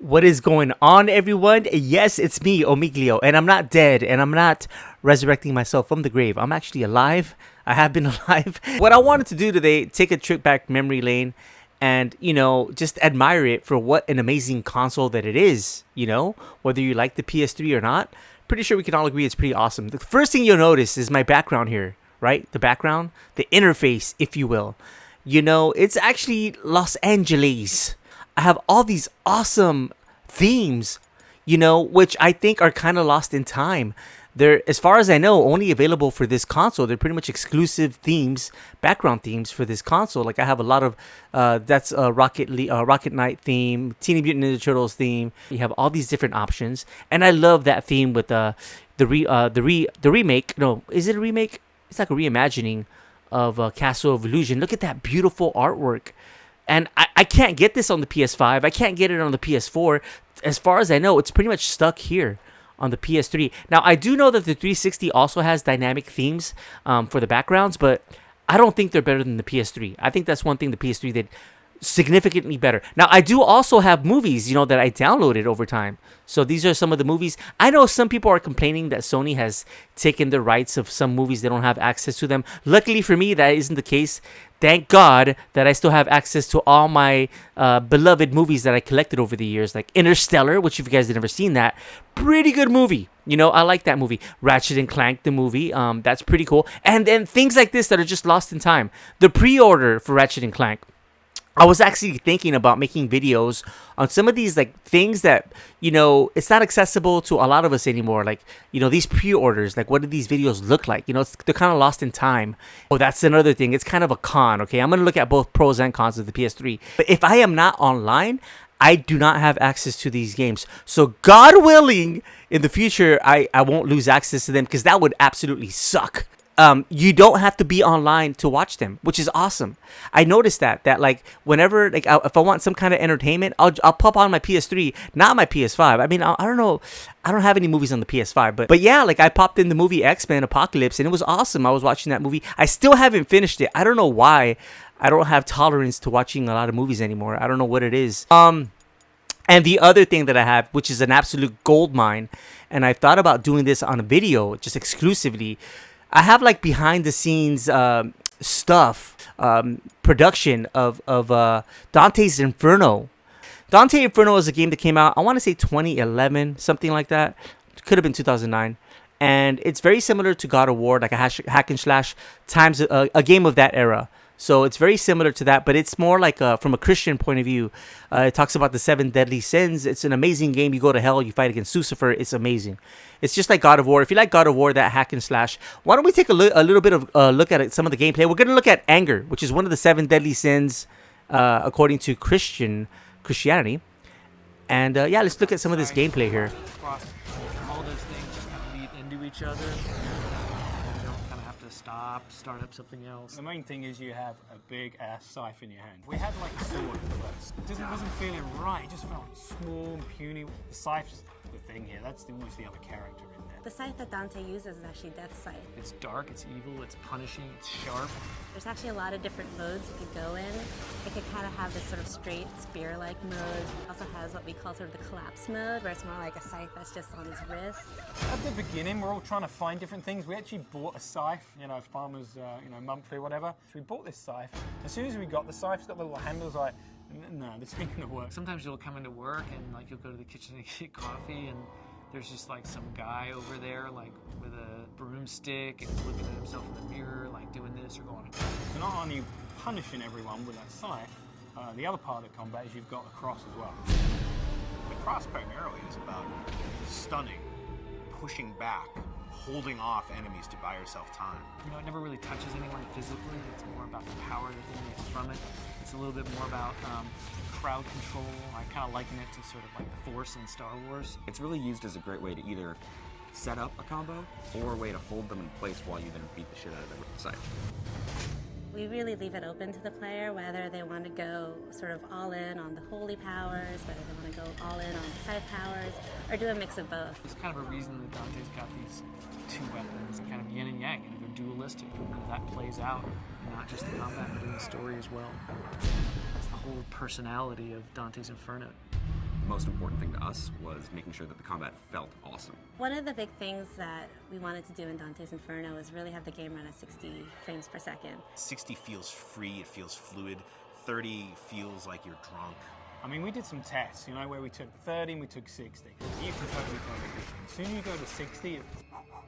What is going on, everyone? Yes, it's me, Omiglio, and I'm not dead, and I'm not resurrecting myself from the grave. I'm actually alive. I have been alive. What I wanted to do today, take a trip back memory lane and, just admire it for what an amazing console that it is, whether you like the PS3 or not. Pretty sure we can all agree it's pretty awesome. The first thing you'll notice is my background here, right? The background, the interface, if you will. It's actually Los Angeles. I have all these awesome themes, which I think are kind of lost in time. They're, as far as I know, only available for this console. They're pretty much exclusive themes, background themes for this console. Like I have a lot of, that's a Rocket Knight theme, Teenage Mutant Ninja Turtles theme. You have all these different options, and I love that theme with the remake. No, is it a remake? It's like a reimagining of Castle of Illusion. Look at that beautiful artwork. And I can't get this on the PS5. I can't get it on the PS4. As far as I know, it's pretty much stuck here on the PS3. Now, I do know that the 360 also has dynamic themes for the backgrounds, but I don't think they're better than the PS3. I think that's one thing the PS3 did significantly better. Now, I do also have movies, that I downloaded over time. So these are some of the movies. I know some people are complaining that Sony has taken the rights of some movies. They don't have access to them. Luckily for me, that isn't the case. Thank God that I still have access to all my beloved movies that I collected over the years, like Interstellar, which if you guys have never seen that, pretty good movie. I like that movie. Ratchet and Clank, the movie, that's pretty cool. And then things like this that are just lost in time. The pre-order for Ratchet and Clank. I was actually thinking about making videos on some of these like things that, it's not accessible to a lot of us anymore. Like, these pre-orders, like what do these videos look like? They're kind of lost in time. Oh, that's another thing. It's kind of a con, okay? I'm going to look at both pros and cons of the PS3. But if I am not online, I do not have access to these games. So God willing, in the future, I won't lose access to them because that would absolutely suck. You don't have to be online to watch them, which is awesome. I noticed that like whenever if I want some kind of entertainment, I'll pop on my PS3, not my PS5. I mean, I don't know, I don't have any movies on the PS5, but yeah, like I popped in the movie X-Men Apocalypse and it was awesome. I was watching that movie. I still haven't finished it. I don't know why. I don't have tolerance to watching a lot of movies anymore. I don't know what it is. And the other thing that I have, which is an absolute gold mine, and I've thought about doing this on a video just exclusively. I have like behind the scenes stuff, production of Dante's Inferno. Dante Inferno is a game that came out, I want to say 2011, something like that. Could have been 2009. And it's very similar to God of War, like a hack and slash times a game of that era. So it's very similar to that, but it's more like from a Christian point of view. It talks about the 7 deadly sins. It's an amazing game. You go to hell, you fight against Lucifer. It's amazing. It's just like God of War. If you like God of War, that hack and slash, why don't we take a little bit of look at some of the gameplay? We're going to look at anger, which is one of the 7 deadly sins according to Christianity. And yeah, let's look at some of this gameplay here. All those things just kind of lead into each other. Start up something else. The main thing is you have a big ass scythe in your hand. We had like a sword first. It just wasn't feeling right. It just felt small and puny. The scythe's the thing here. That's almost the other character in there. The scythe that Dante uses is actually Death's Scythe. It's dark, it's evil, it's punishing, it's sharp. There's actually a lot of different modes you could go in. It could kind of have this sort of straight spear-like mode. It also has what we call sort of the collapse mode, where it's more like a scythe that's just on his wrist. At the beginning, we're all trying to find different things. We actually bought a scythe, farmers, monthly or whatever. So we bought this scythe. As soon as we got the scythe, it's got the little handles like, no, this ain't gonna work. Sometimes you'll come into work and like you'll go to the kitchen to get coffee and there's just like some guy over there like with a broomstick and he's looking at himself in the mirror like doing this or going. So not only punishing everyone with that scythe, the other part of combat is you've got the cross as well. The cross primarily is about stunning, pushing back, holding off enemies to buy yourself time. It never really touches anyone physically. It's more about the power that emanates from it. It's a little bit more about crowd control. I kind of liken it to sort of like the Force in Star Wars. It's really used as a great way to either set up a combo or a way to hold them in place while you then beat the shit out of them with the scythe. We really leave it open to the player whether they want to go sort of all in on the holy powers, whether they want to go all in on the scythe powers, or do a mix of both. There's kind of a reason that Dante's got these 2 weapons, kind of yin and yang, they're dualistic, and that plays out in not just the combat, but in the story as well. That's the whole personality of Dante's Inferno. most important thing to us was making sure that the combat felt awesome. One of the big things that we wanted to do in Dante's Inferno is really have the game run at 60 frames per second. 60 feels free, it feels fluid. 30 feels like you're drunk. I mean, we did some tests, you know, where we took 30 and we took 60. You can totally tell the difference. As soon as you go to 60,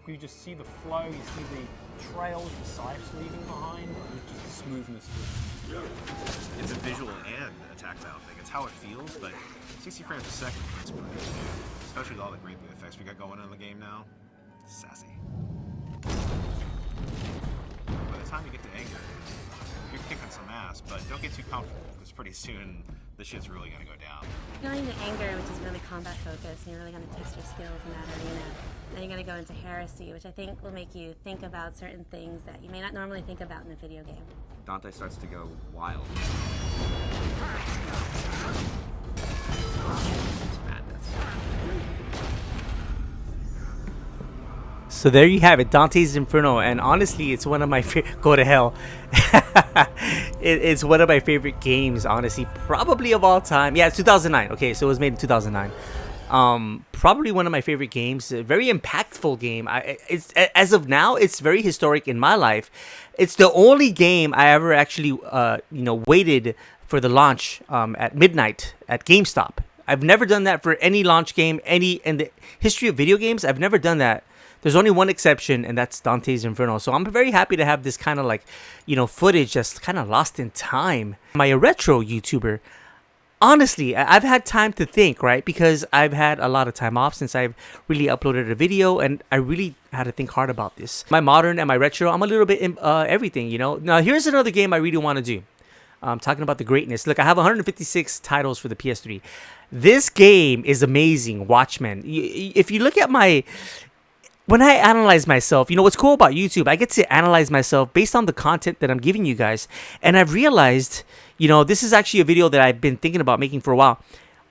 you just see the flow, you see the trails, the scythes leaving behind, and just the smoothness to it. It's a visual and a tactile thing. It's how it feels, but 60 frames a second is pretty good. Especially with all the great effects we got going on in the game now. Sassy. By the time you get to anger, you're kicking some ass, but don't get too comfortable, because pretty soon the shit's really gonna go down. Going to anger, which is really combat focused, and you're really going to test your skills in that arena. Then you're going to go into heresy, which I think will make you think about certain things that you may not normally think about in a video game. Dante starts to go wild. It's madness. So there you have it, Dante's Inferno, and honestly, it's one of my go to hell. It's one of my favorite games, honestly, probably of all time. Yeah, it's 2009. Okay, so it was made in 2009. Probably one of my favorite games. A very impactful game. It's as of now, it's very historic in my life. It's the only game I ever actually, waited for the launch at midnight at GameStop. I've never done that for any launch game, in the history of video games. I've never done that. There's only one exception, and that's Dante's Inferno. So I'm very happy to have this kind of footage that's kind of lost in time. Am I a retro YouTuber? Honestly, I've had time to think, right? Because I've had a lot of time off since I've really uploaded a video, and I really had to think hard about this. Am I modern? Am I retro? I'm a little bit everything, you know? Now, here's another game I really want to do. I'm talking about the greatness. Look, I have 156 titles for the PS3. This game is amazing, Watchmen. If you look at when I analyze myself, you know what's cool about YouTube, I get to analyze myself based on the content that I'm giving you guys. And I've realized, this is actually a video that I've been thinking about making for a while.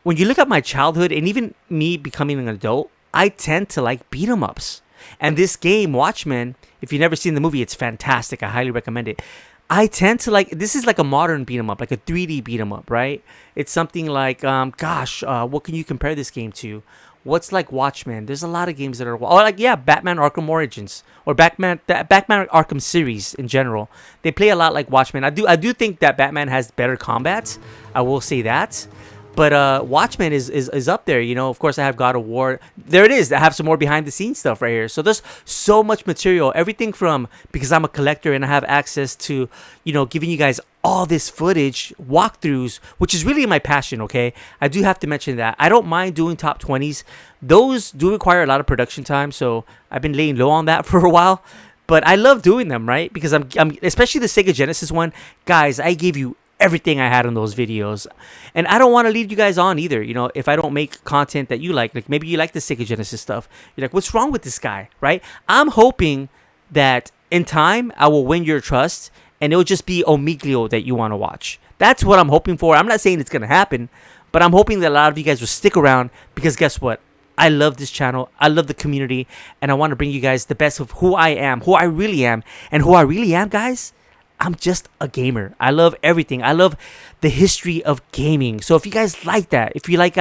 When you look at my childhood and even me becoming an adult, I tend to like beat 'em ups. And this game, Watchmen, if you've never seen the movie, it's fantastic. I highly recommend it. I tend to this is like a modern beat 'em up, like a 3D beat 'em up, right? It's something like, what can you compare this game to? What's like Watchmen? There's a lot of games that are Batman Arkham Origins or Batman Arkham series in general. They play a lot like Watchmen. I do think that Batman has better combat. I will say that. But Watchmen is up there. Of course, I have God of War. There it is. I have some more behind the scenes stuff right here. So there's so much material. Everything from, because I'm a collector and I have access to, giving you guys all this footage, walkthroughs, which is really my passion, okay? I do have to mention that. I don't mind doing top 20s. Those do require a lot of production time, so I've been laying low on that for a while. But I love doing them, right? Because I'm especially the Sega Genesis one. Guys, I gave you everything I had on those videos, and I don't want to lead you guys on either. If I don't make content that you like maybe you like the Sega Genesis stuff, you're like, what's wrong with this guy, right? I'm hoping that in time I will win your trust, and it'll just be Omiglio that you want to watch. That's what I'm hoping for. I'm not saying it's gonna happen, but I'm hoping that a lot of you guys will stick around, because guess what? I love this channel. I love the community, and I want to bring you guys the best of who I am, who I really am, and who I really am, guys. I'm just a gamer. I love everything. I love the history of gaming. So if you guys like that, if you like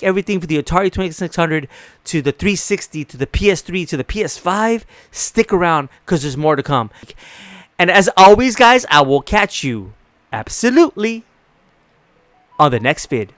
everything from the Atari 2600 to the 360 to the PS3 to the PS5, stick around, because there's more to come. And as always, guys, I will catch you absolutely on the next vid.